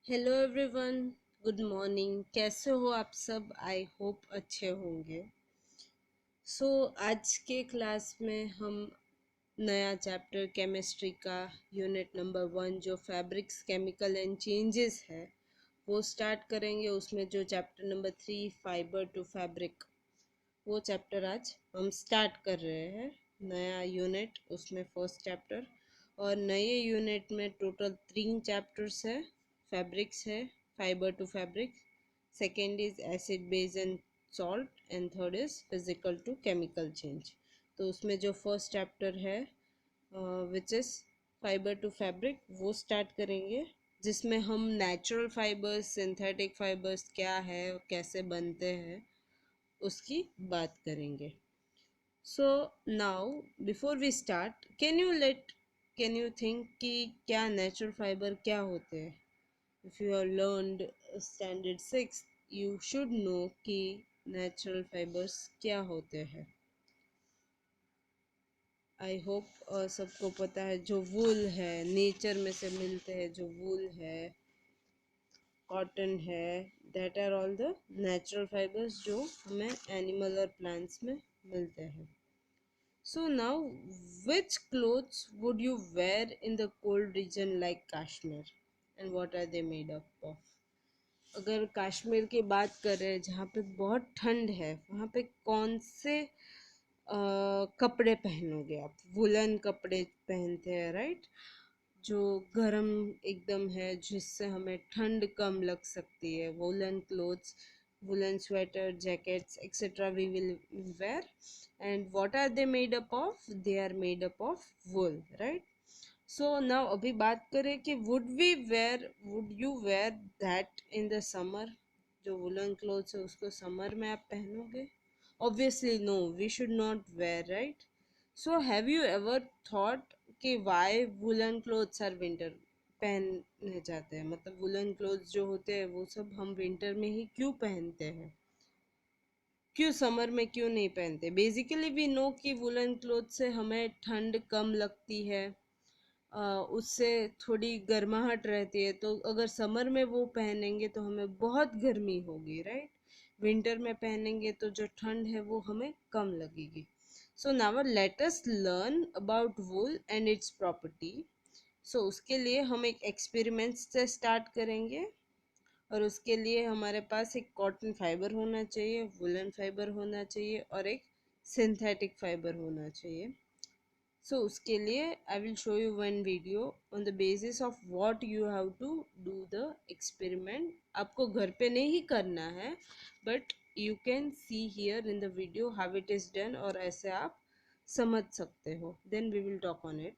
Hello everyone, good morning. कैसे हो आप सब? आई होप अच्छे होंगे। आज के क्लास में हम नया चैप्टर केमिस्ट्री का यूनिट नंबर 1 जो फैब्रिक्स केमिकल एंड चेंजेस है वो स्टार्ट करेंगे। उसमें जो chapter number 3 fibre to fabric, वो चैप्टर आज हम स्टार्ट कर रहे हैं। नया यूनिट, उसमें फर्स्ट चैप्टर। और नए यूनिट में टोटल 3 चैप्टर्स है। फैब्रिक्स है, fibre to fabric, second is acid base and salt, and third is physical to chemical change. तो उसमें जो फर्स्ट चैप्टर है which is fibre to fabric, वो स्टार्ट करेंगे, जिसमें हम नेचुरल फाइबर्स, सिंथेटिक फाइबर्स क्या है, कैसे बनते हैं, उसकी बात करेंगे। So now before we start, can you think कि क्या नेचुरल फाइबर क्या होते हैं? If you have learned standard 6, you should know कि नेचुरल फाइबर्स क्या होते हैं। आई होप सबको पता है। जो वूल है, नेचर में से मिलते हैं, जो वूल है, कॉटन है, that are all the natural fibres जो हमें एनिमल और प्लांट्स में मिलते हैं। So now, which clothes would you wear in the cold region like Kashmir, and what are they made up of? अगर कश्मीर की बात करें जहाँ पे बहुत ठंड है, वहाँ पे कौन से कपड़े पहनोगे आप? वुलन कपड़े पहनते हैं, राइट? जो गर्म एकदम है, जिससे हमें ठंड कम लग सकती है। Woollen clothes, woolen sweater, jackets, etc. we will wear. And what are they made up of? They are made up of wool, right? So now अभी बात करें कि would you wear that in the summer? जो woolen clothes है उसको summer में आप पहनोगे? Obviously no, we should not wear, right? So have you ever thought कि why woolen clothes are winter पहने जाते हैं? मतलब वुलन क्लोथ्स जो होते हैं वो सब हम विंटर में ही क्यों पहनते हैं? क्यों समर में क्यों नहीं पहनते? बेसिकली वी नो कि वुलन क्लोथ से हमें ठंड कम लगती है, उससे थोड़ी गर्माहट रहती है। तो अगर समर में वो पहनेंगे तो हमें बहुत गर्मी होगी, राइट? विंटर में पहनेंगे तो जो ठंड है वो हमें कम लगेगी। So now let us learn about wool and it's property. उसके लिए हम एक एक्सपेरिमेंट से स्टार्ट करेंगे। और उसके लिए हमारे पास एक कॉटन फाइबर होना चाहिए, वुलन फाइबर होना चाहिए और एक सिंथेटिक फाइबर होना चाहिए। उसके लिए I will show you one video on the basis of what you have to do the experiment. आपको घर पे नहीं करना है, but you can see here in the video how it is done, और ऐसे आप समझ सकते हो। Then we will talk on it.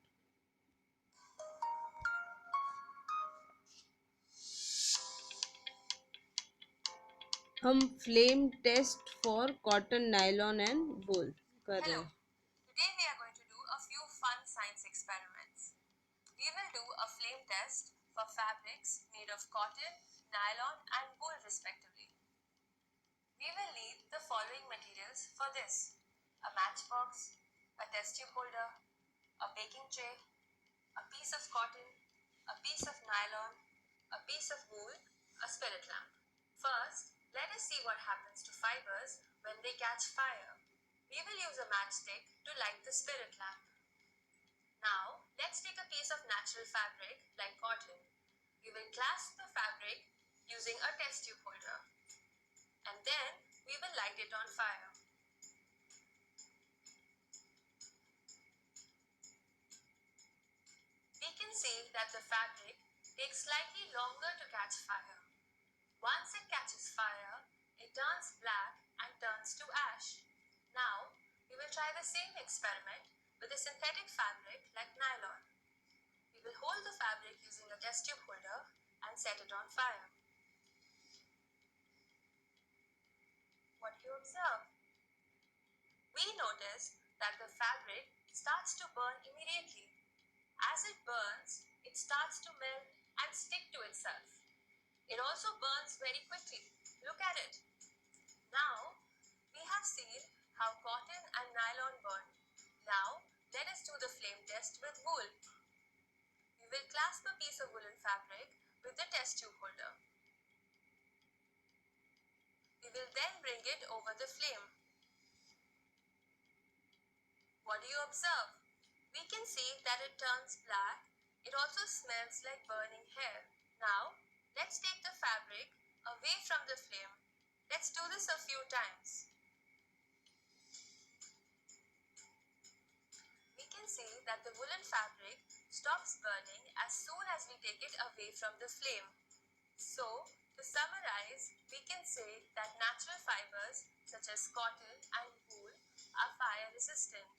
हम flame test for cotton, nylon and wool कर रहे हैं। Today we are going to do a few fun science experiments. We will do a flame test for fabrics made of cotton, nylon and wool respectively. We will need the following materials for this: a matchbox, a test tube holder, a baking tray, a piece of cotton, a piece of nylon, a piece of wool, a spirit lamp. First, let us see what happens to fibers when they catch fire. We will use a matchstick to light the spirit lamp. Now, let's take a piece of natural fabric like cotton. We will clasp the fabric using a test tube holder. And then, we will light it on fire. We can see that the fabric takes slightly longer to catch fire. Once it catches fire, it turns black and turns to ash. Now, we will try the same experiment with a synthetic fabric like nylon. We will hold the fabric using a test tube holder and set it on fire. What do you observe? We notice that the fabric starts to burn immediately. As it burns, it starts to melt and stick to itself. It also burns very quickly. Look at it. Now, we have seen how cotton and nylon burn. Now, let us do the flame test with wool. We will clasp a piece of woolen fabric with the test test tube holder. We will then bring it over the flame. What do you observe? We can see that it turns black. It also smells like burning hair. Now, let's take the fabric away from the flame. Let's do this a few times. We can see that the woolen fabric stops burning as soon as we take it away from the flame. So, to summarize, we can say that natural fibers such as cotton and wool are fire resistant,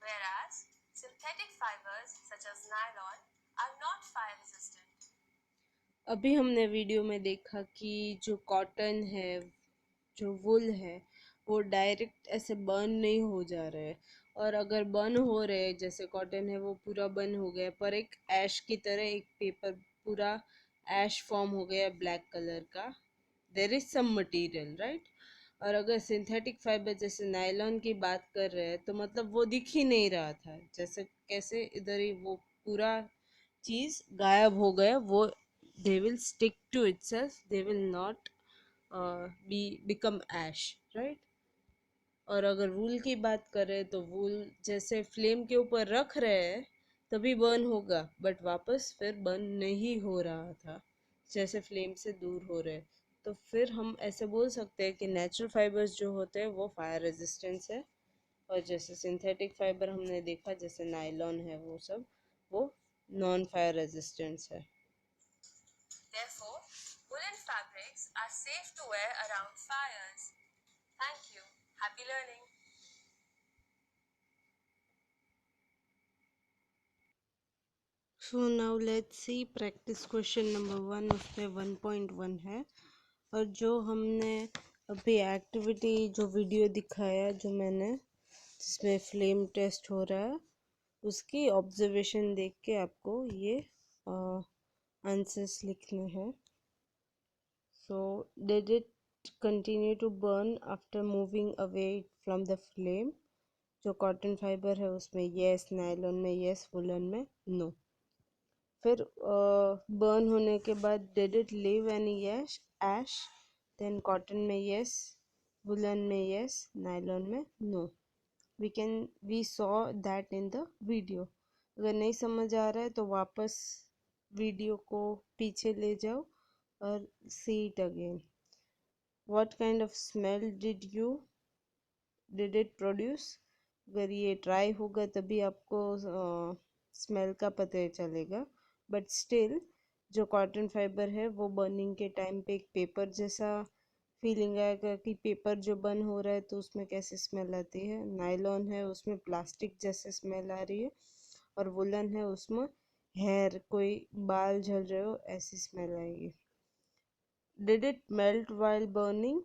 whereas synthetic fibers such as nylon are not fire resistant. अभी हमने video में देखा कि जो cotton है, जो वुल है, वो डायरेक्ट ऐसे बर्न नहीं हो जा रहे हैं, और अगर बर्न हो रहे हैं, जैसे कॉटन है वो पूरा बर्न हो गया पर एक ऐश की तरह एक पेपर पूरा ऐश फॉर्म हो गया ब्लैक कलर का, there is some material, right. और अगर सिंथेटिक फाइबर जैसे नायलॉन की बात कर रहे हैं तो मतलब वो दिख ही नहीं रहा था, जैसे कैसे इधर ही वो पूरा चीज़ गायब हो गया, वो they will stick to itself, they will not become ash, right। और अगर वूल की बात करें तो वूल जैसे फ्लेम के ऊपर रख रहे हैं तभी बर्न होगा, बट वापस फिर बर्न नहीं हो रहा था, जैसे फ्लेम से दूर हो रहे। तो फिर हम ऐसे बोल सकते हैं कि नेचुरल फाइबर्स जो होते हैं वो फायर रेजिस्टेंस है, और जैसे सिंथेटिक फाइबर हमने देखा जैसे नायलॉन है वो सब, वो नॉन फायर रेजिस्टेंस है। Therefore, woolen fabrics are safe to wear around fires. Thank you. Happy learning. So now let's see practice question number 1, उसमें 1.1 है, और जो हमने अभी एक्टिविटी जो वीडियो दिखाया जो मैंने, जिसमें फ्लेम टेस्ट हो रहा है, उसकी ऑब्जर्वेशन देख के आपको ये आंसर्स लिखने हैं। So did it continue to burn after moving away from the flame. जो कॉटन फाइबर है उसमें येस, नायलॉन में येस, वुलन में नो। फिर बर्न होने के बाद did it leave any ash ash, then cotton में येस, वुलन में येस, नायलॉन में no. We saw that in the video. अगर नहीं समझ आ रहा है तो वापस वीडियो को पीछे ले जाओ और see it again. What kind of smell did it produce. अगर ये ट्राई होगा तभी आपको स्मेल का पता चलेगा, बट स्टिल जो कॉटन फाइबर है वो बर्निंग के टाइम पे एक पेपर जैसा फीलिंग आएगा कि पेपर जो बर्न हो रहा है तो उसमें कैसे स्मेल आती है। नायलॉन है उसमें प्लास्टिक जैसे स्मेल आ रही है, और वुलन है उसमें हेयर, कोई बाल झड़ रहे हो ऐसी स्मेल आएगी। Did it melt while burning.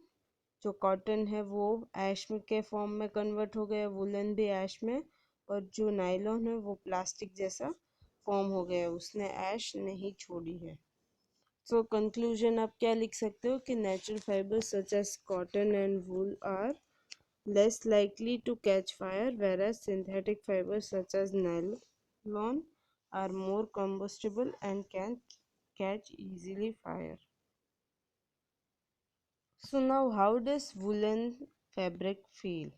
जो कॉटन है वो ऐश में के फॉर्म में कन्वर्ट हो गया, वुलन भी ऐश में, और जो नायलॉन है वो प्लास्टिक जैसा फॉर्म हो गया, उसने ऐश नहीं छोड़ी है। सो कंक्लूजन आप क्या लिख सकते हो कि natural fibres such as cotton and wool are less likely to catch fire, whereas synthetic fibers such as nylon are more combustible and can catch easily fire. So now how does woolen fabric feel?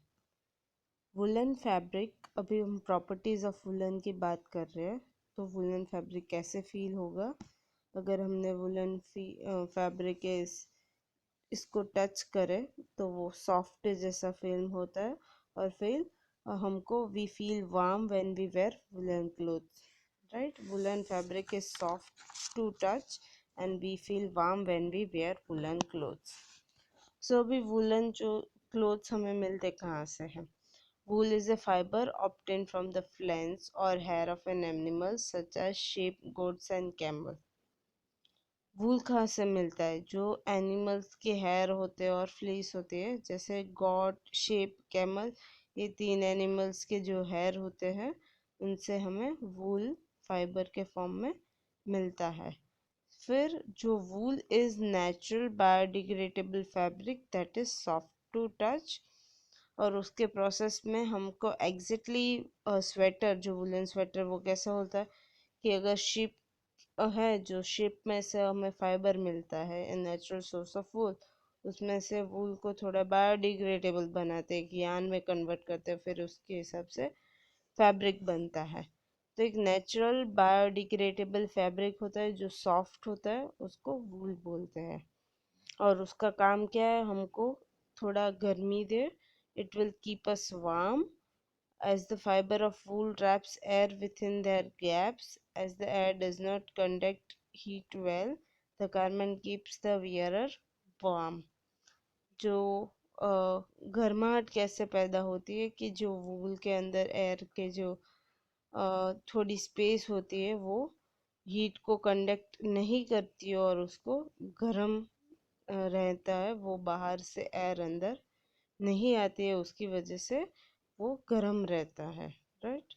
Woollen fabric, अभी हम properties of woollen की बात कर रहे हैं, तो woollen fabric कैसे feel होगा। अगर हमने वुलन फैब्रिक के इसको टच करें तो वो सॉफ्ट जैसा फील होता है, और फिर हमको we feel warm when we wear woollen clothes, right. Woollen fabric is soft to touch and we feel warm when we wear woollen clothes. So अभी वुलन जो क्लोथ्स हमें मिलते कहाँ से हैं। Wool is a fiber obtained from the flanks or hair of an animal such as sheep, goats and camel. वूल कहाँ से मिलता है। जो एनिमल्स के हेयर होते हैं और फ्लीस होती है, जैसे गॉट, शेप, कैमल, ये 3 एनिमल्स के जो हेयर होते हैं उनसे हमें वूल फाइबर के फॉर्म में मिलता है। फिर जो wool is natural biodegradable fabric that is soft to touch, और उसके प्रोसेस में हमको एग्जैक्टली स्वेटर, जो वुलन स्वेटर वो कैसा होता है कि अगर शिप है जो शिप में से हमें फाइबर मिलता है, a natural source of wool, उसमें से वूल को थोड़ा बायोडिग्रेडेबल बनाते हैं, यान में कन्वर्ट करते हैं, फिर उसके हिसाब से फैब्रिक बनता है। तो एक नेचुरल बायोडिग्रेडेबल फैब्रिक होता है जो सॉफ्ट होता है, उसको वूल बोलते हैं। और उसका काम क्या है, हमको थोड़ा गर्मी दे, it will keep us warm as the fiber of wool traps air within their gaps. As the air does not conduct heat well, the garment keeps the wearer warm. जो गर्माहट कैसे पैदा होती है कि जो वूल के अंदर एयर के जो थोड़ी स्पेस होती है वो हीट को कंडक्ट नहीं करती है और उसको गर्म रहता है, वो बाहर से एयर अंदर नहीं आती है, उसकी वजह से वो गर्म रहता है, right.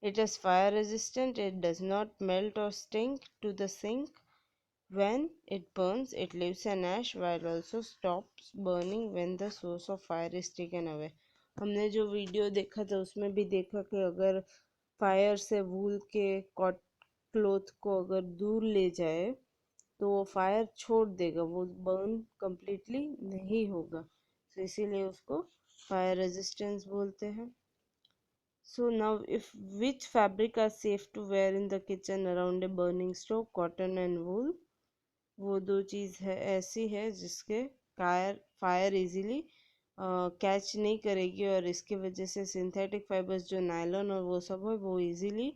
It is fire resistant, it does not melt or stink to the sink. When it burns, it leaves an ash while also stops burning when the source of fire is taken away. हमने जो video देखा था उसमें भी देखा कि अगर fire से वूल के कॉट क्लोथ को अगर दूर ले जाए तो वो फायर छोड़ देगा, वो बर्न completely नहीं होगा, तो इसीलिए उसको फायर रेजिस्टेंस बोलते हैं। So now, if which fabric are safe to wear in the kitchen around a burning stove? Cotton and wool. वो दो चीज़ है ऐसी है जिसके फायर इजीली कैच नहीं करेगी, और इसके वजह से सिंथेटिक फाइबर्स जो नायलॉन और वो सब है वो इजीली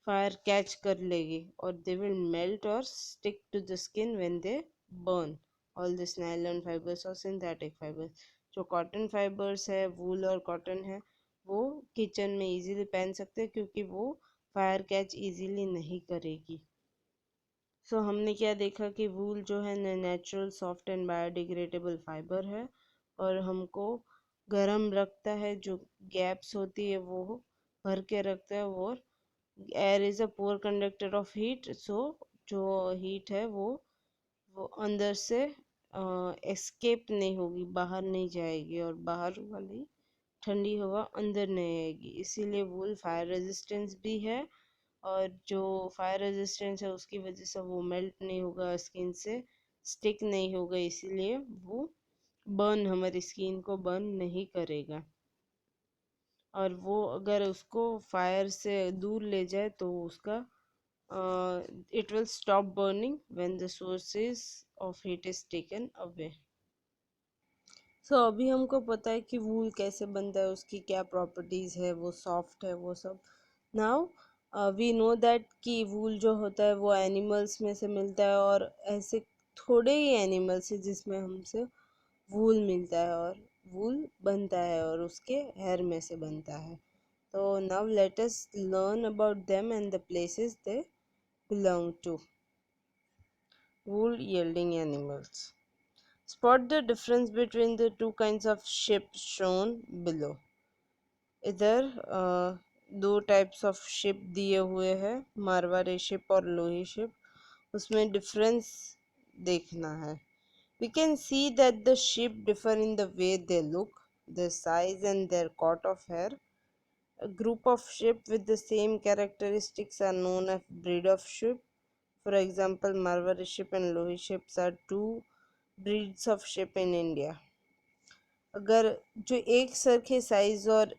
फायर कैच कर लेगी, और दे विल मेल्ट और stick to the skin when they burn. All this nylon fibres और सिंथेटिक फाइबर्स, जो कॉटन फाइबर्स है, वूल और कॉटन है, वो किचन में इजीली पहन सकते हैं क्योंकि वो फायर कैच इजीली नहीं करेगी। सो हमने क्या देखा कि वूल जो है natural soft and biodegradable fibre है, और हमको गर्म रखता है, जो गैप्स होती है वो भर के रखता है, और air is a poor conductor of heat, so जो हीट है वो अंदर से एस्केप नहीं होगी, बाहर नहीं जाएगी, और बाहर वाली ठंडी हवा अंदर नहीं आएगी, इसीलिए वूल फायर रेजिस्टेंस भी है, और जो फायर रेजिस्टेंस है उसकी वजह से वो मेल्ट नहीं होगा, स्किन से स्टिक नहीं होगा, इसीलिए वो बर्न हमारी स्किन को बर्न नहीं करेगा। और वो अगर उसको फायर से दूर ले जाए तो उसका it will stop burning when the sources of heat is taken away. So अभी हमको पता है कि वूल कैसे बनता है, उसकी क्या प्रॉपर्टीज़ है, वो सॉफ्ट है, वो सब। नाउ वी नो दैट कि वूल जो होता है वो एनिमल्स में से मिलता है, और ऐसे थोड़े ही एनिमल्स है जिसमें हमसे वूल मिलता है और वूल बनता है, और उसके हेयर में से बनता है। तो now let us learn about them and the places they belong to. Wool yielding animals. Spot the difference between the two kinds of ship shown below. इधर दो टाइप्स ऑफ शिप दिए हुए हैं, मारवाड़ी शिप और लोही शिप, उसमें difference देखना है। We can see that the ship differ in the way they look, their size and their coat of hair. A group of ship with the same characteristics are known as breed of ship. For example, Marwari ship and Lohi ships are two breeds of ship in India. अगर जो एक सरखे size और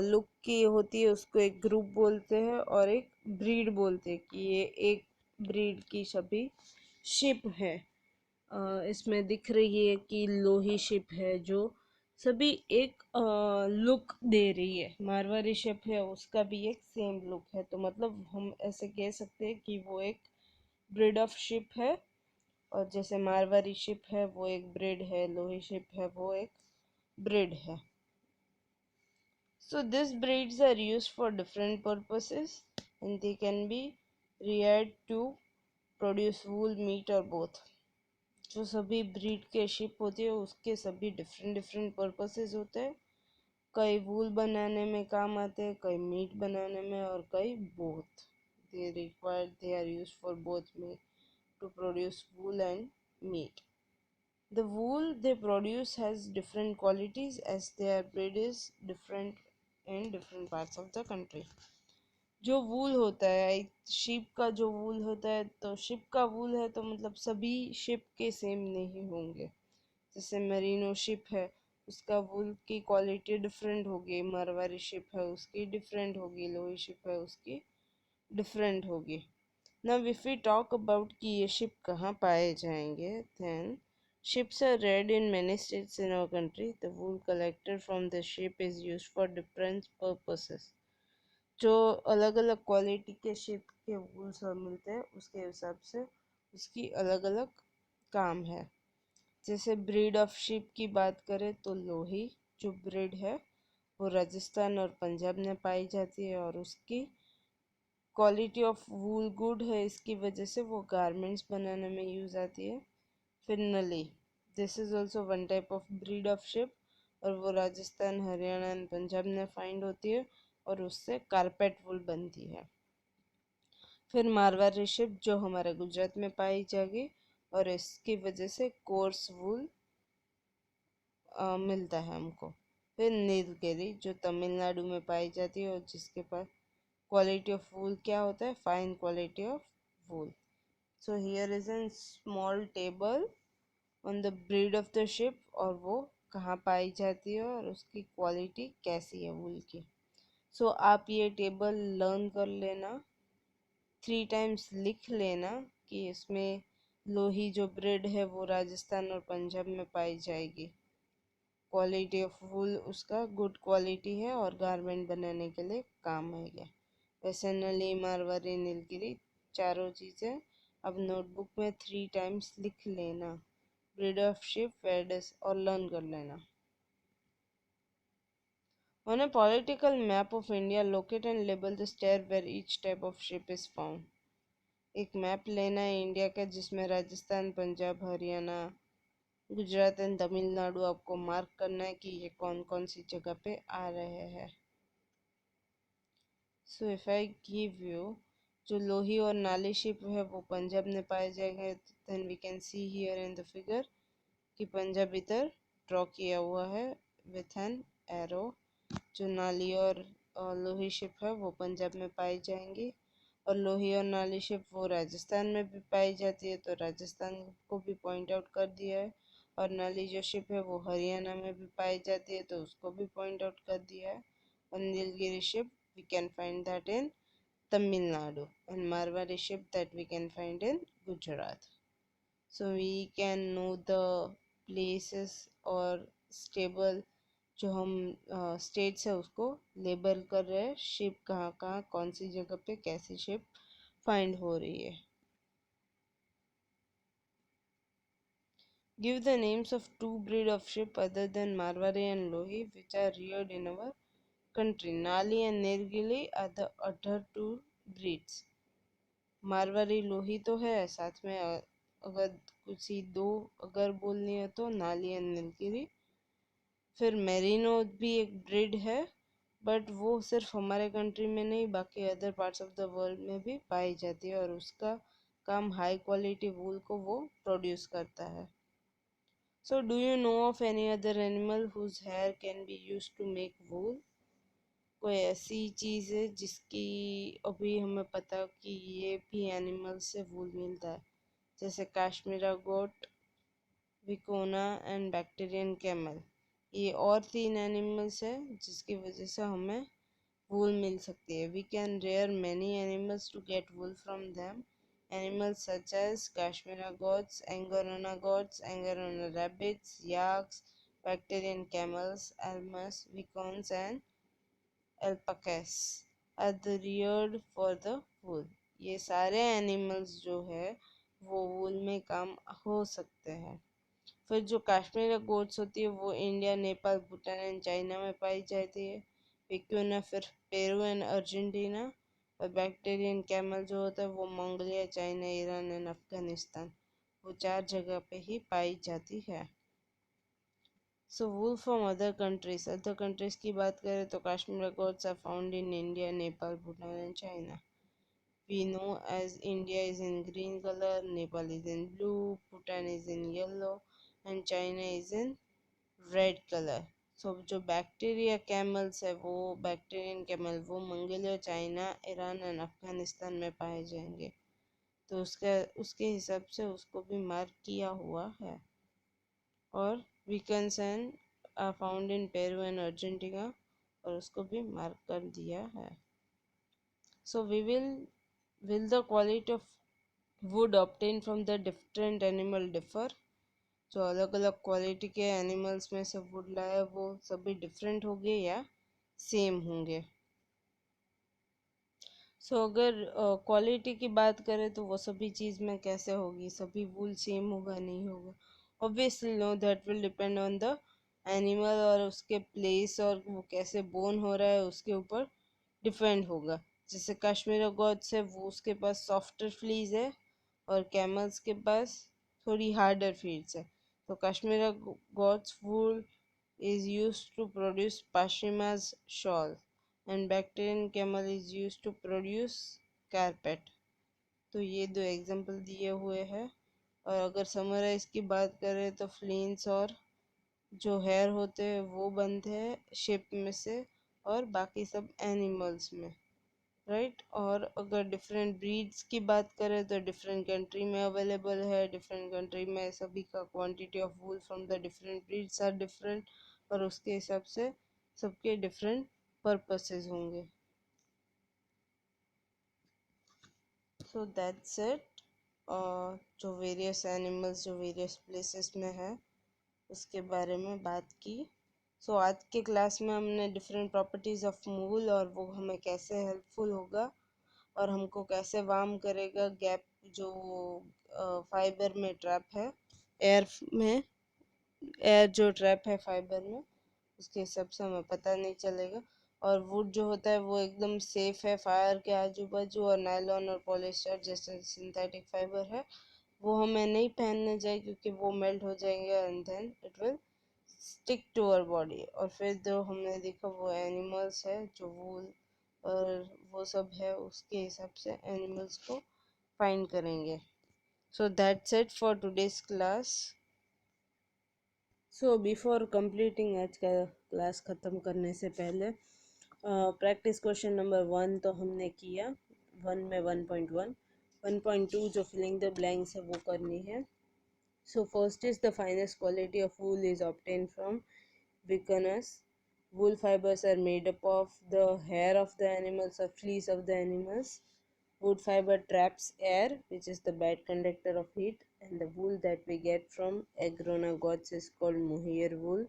look की होती है उसको एक group बोलते हैं, और एक ब्रीड बोलते हैं कि ये एक ब्रीड की सभी शिप है। इसमें दिख रही है कि लोही शिप है जो सभी एक लुक दे रही है, मारवाड़ी शिप है उसका भी एक सेम लुक है, तो मतलब हम ऐसे कह सकते हैं कि वो एक ब्रीड ऑफ शिप है, और जैसे मारवाड़ी शिप है वो एक ब्रीड है, लोही शिप है वो एक breed है। So these breeds are used for different purposes and they can be reared to produce wool, meat or both. जो सभी ब्रीड के शिप होती है उसके सभी डिफरेंट डिफरेंट पर्पसेस होते हैं, कई वूल बनाने में काम आते हैं, कई मीट बनाने में, और कई both. They are used for both meat to produce wool and meat. The wool they produce has different qualities as their breed is different in different parts of the country. जो वूल होता है, एक ship का जो वूल होता है, तो ship का वूल है तो मतलब सभी शिप के सेम नहीं होंगे। जैसे मेरिनो शिप है, उसका वूल की क्वालिटी डिफरेंट होगी, मारवाड़ी शिप है उसकी डिफरेंट होगी, लोही शिप है उसकी डिफरेंट होगी। Now if we talk about कि ये शिप कहाँ पाए जाएंगे, then ships are reared in many states in our country. The wool collected from the ship is used for different purposes. जो अलग अलग क्वालिटी के शिप के वूल्स मिलते हैं उसके हिसाब से उसकी अलग अलग काम है। जैसे ब्रीड ऑफ शिप की बात करें तो लोही जो ब्रीड है वो राजस्थान और पंजाब में पाई जाती है और उसकी क्वालिटी ऑफ वूल गुड है, इसकी वजह से वो गारमेंट्स बनाने में यूज़ आती है। फिर नली, this is also one type of breed of ship और वो राजस्थान, हरियाणा एंड पंजाब में फाइंड होती है और उससे कारपेट वूल बनती है। फिर मारवाड़ी शिप जो हमारे गुजरात में पाई जाएगी और इसकी वजह से कोर्स वूल मिलता है हमको। फिर नीलगिरी जो तमिलनाडु में पाई जाती है और जिसके पास क्वालिटी ऑफ वूल क्या होता है, fine quality of wool. So here is an small table on the breed of the ship और वो कहाँ पाई जाती है और उसकी क्वालिटी कैसी है वूल की। सो आप ये टेबल लर्न कर लेना, 3 टाइम्स लिख लेना कि इसमें लोही जो ब्रीड है वो राजस्थान और पंजाब में पाई जाएगी, क्वालिटी ऑफ वूल उसका गुड क्वालिटी है और गारमेंट बनाने के लिए काम आएगा। वैसे नली, मारवाड़ी, नीलगिरी चारों चीज़ें अब नोटबुक में 3 टाइम्स लिख लेना, ब्रीड ऑफ शिप, वेडस और लर्न कर लेना। On a political map of India, locate and label the state where each type of ship is found. एक मैप लेना है इंडिया का जिसमें राजस्थान, पंजाब, हरियाणा, गुजरात एंड तमिलनाडु आपको मार्क करना है कि ये कौन कौन सी जगह पे आ रहे हैं। So if I give you, जो लोही और नाली शिप है वो पंजाब में पाए जाएंगे, then we can see here in the figure कि पंजाब इधर ड्रॉ किया हुआ है विथ एन एरो। जो नाली और लोही शिप है वो पंजाब में पाई जाएंगी और लोही और नाली शिप वो राजस्थान में भी पाई जाती है तो राजस्थान को भी पॉइंट आउट कर दिया है। और नाली जो शिप है वो हरियाणा में भी पाई जाती है तो उसको भी पॉइंट आउट कर दिया है। और Nilgiri sheep we can find that in Tamil Nadu and Marwari sheep that we can find in Gujarat. So we can know the places और stable जो हम स्टेट्स है उसको लेबल कर रहे हैं, शिप कहाँ कहाँ कौन सी जगह पे कैसी शिप फाइंड हो रही है। Give the names of two breed of ship other than Marwari and Lohi which are reared in our country. Nali and Nilgiri are the other two breeds. Marwari लोही तो है, साथ में अगर कुछ ही दो अगर बोलनी है तो नाली एंड नीलगिरी। फिर मेरिनो भी एक ब्रीड है बट वो सिर्फ हमारे कंट्री में नहीं बाकी other parts of the world में भी पाई जाती है और उसका काम हाई क्वालिटी वूल को वो प्रोड्यूस करता है। So do you know of any other animal whose hair can be use to make wool? कोई ऐसी चीज़ है जिसकी अभी हमें पता कि ये भी एनिमल से वूल मिलता है, जैसे काश्मीरा गोट, विकोना एंड बैक्टीरियन कैमल। ये और 3 एनिमल्स है जिसकी वजह से हमें वूल मिल सकती है। We can rear many animals to get wool from them. Animals such as cashmere goats, angora rabbits, yaks, Bactrian camels, llamas, vicunas and alpacas are the reared for the wool। ये सारे एनिमल्स जो है वो वूल में काम हो सकते हैं। फिर जो कश्मीरी गोट्स होती है वो India, Nepal, Bhutan and China में पाई जाती है। विक्यूना फिर पेरू एंड अर्जेंटीना। और बैक्टीरियन कैमल जो होता है वो Mongolia, China, Iran and Afghanistan, वो 4 जगह पे ही पाई जाती है। So wool from other countries की बात करें तो Kashmir goats are found in India, Nepal, Bhutan and China. We know as India is in green color, Nepal is in blue, Bhutan is in yellow, and China is in red color. सो जो bacteria camels है वो Bactrian camel वो Mongolia, China, Iran and Afghanistan में पाए जाएंगे। तो उसके हिसाब से उसको भी मार्क किया हुआ है। और vicunas are found in Peru and Argentina, और उसको भी मार्क कर दिया है। सो will the quality of wood obtained from the different animal differ? जो अलग अलग क्वालिटी के एनिमल्स में से वुड लाया वो सभी डिफरेंट होंगे या सेम होंगे? अगर क्वालिटी की बात करें तो वो सभी चीज़ में कैसे होगी, सभी वूल सेम होगा नहीं होगा? Obviously no, that will depend on the animal और उसके प्लेस और वो कैसे बोन हो रहा है उसके ऊपर डिपेंड होगा। जैसे कश्मीरी गॉड्स है वो उसके पास सॉफ्टर फ्लीज है और कैमल्स के पास थोड़ी हार्डर फ्लीज है। तो Kashmiri goats wool is used to produce Pashima's shawl and Bactrian camel is used to produce carpet। तो ये दो एग्जांपल दिए हुए हैं। और अगर समराइज की बात करें तो फ्लिंस और जो हेयर होते हैं वो बनते हैं शिप में से और बाकी सब एनिमल्स में, राइट। और अगर डिफरेंट ब्रीड्स की बात करें तो डिफरेंट कंट्री में अवेलेबल है, डिफरेंट कंट्री में सभी का quantity of wool from the different breeds are different, और उसके हिसाब से सबके डिफरेंट पर्पसेस होंगे। So that's it. जो वेरियस एनिमल्स जो वेरियस प्लेसेस में है उसके बारे में बात की। आज के क्लास में हमने डिफरेंट प्रॉपर्टीज़ ऑफ वूल और वो हमें कैसे हेल्पफुल होगा और हमको कैसे वार्म करेगा गैप जो फाइबर में ट्रैप है, एयर में एयर जो ट्रैप है फाइबर में, उसके हिसाब से हमें पता नहीं चलेगा। और वुड जो होता है वो एकदम सेफ है फायर के आजू बाजू, और नायलॉन और पॉलिस्टर जैसे सिंथेटिक फाइबर है वो हमें नहीं पहनने चाहिए क्योंकि वो मेल्ट हो जाएंगे and then it will stick to our body. और फिर जो हमने देखा वो एनिमल्स है जो वूल और वो सब है उसके हिसाब से एनिमल्स को फाइंड करेंगे। सो that's it for today's class. Before completing आज का क्लास ख़त्म करने से पहले प्रैक्टिस क्वेश्चन नंबर 1 तो हमने किया, 1 में 1.1, 1.2 जो फिलिंग द ब्लैंक्स है वो करनी है। First is the finest quality of wool is obtain from weakness. Wool fibers are made up of the hair of the animals or fleece of the animals. Wood fiber traps air, which is the bad conductor of heat, and the wool that we get from Agrona goats is called mohair wool.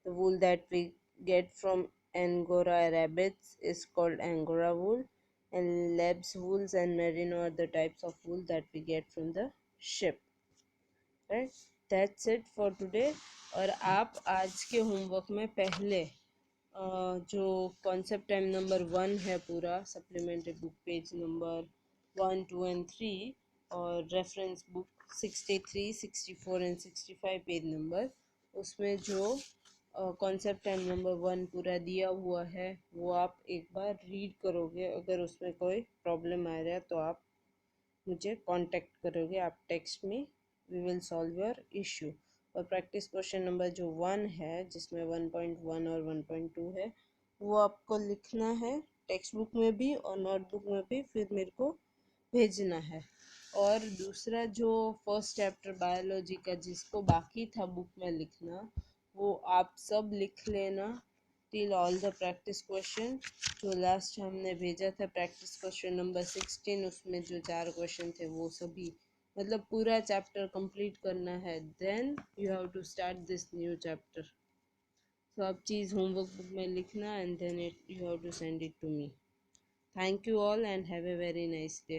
The wool that we get from Angora rabbits is called Angora wool, and Labs wools and merino are the types of wool that we get from the sheep. Right? That's it for today. और आप आज के homework में पहले जो concept time number 1 है पूरा supplementary book page number 1, 2 and 3 और reference book 63, 64 and 65 page number, उसमें जो कॉन्सेप्ट टाइम नंबर 1 पूरा दिया हुआ है वो आप एक बार रीड करोगे। अगर उसमें कोई प्रॉब्लम आ रहा है तो आप मुझे कांटेक्ट करोगे, आप टेक्स्ट में, we will solve your issue. और प्रैक्टिस क्वेश्चन नंबर जो 1 है जिसमें 1.1 और 1.2 है वो आपको लिखना है टेक्स्ट बुक में भी और नोटबुक में भी, फिर मेरे को भेजना है। और दूसरा जो फर्स्ट चैप्टर बायोलॉजी का जिसको बाकी था बुक में लिखना वो आप सब लिख लेना till all the practice question. जो लास्ट हमने भेजा था प्रैक्टिस क्वेश्चन नंबर 16 उसमें जो 4 क्वेश्चन थे वो सभी मतलब पूरा चैप्टर कंप्लीट करना है, then you have to start this new chapter. सब चीज़ होमवर्क बुक में लिखना and then it you have to send it to me. Thank you all and have a very nice day.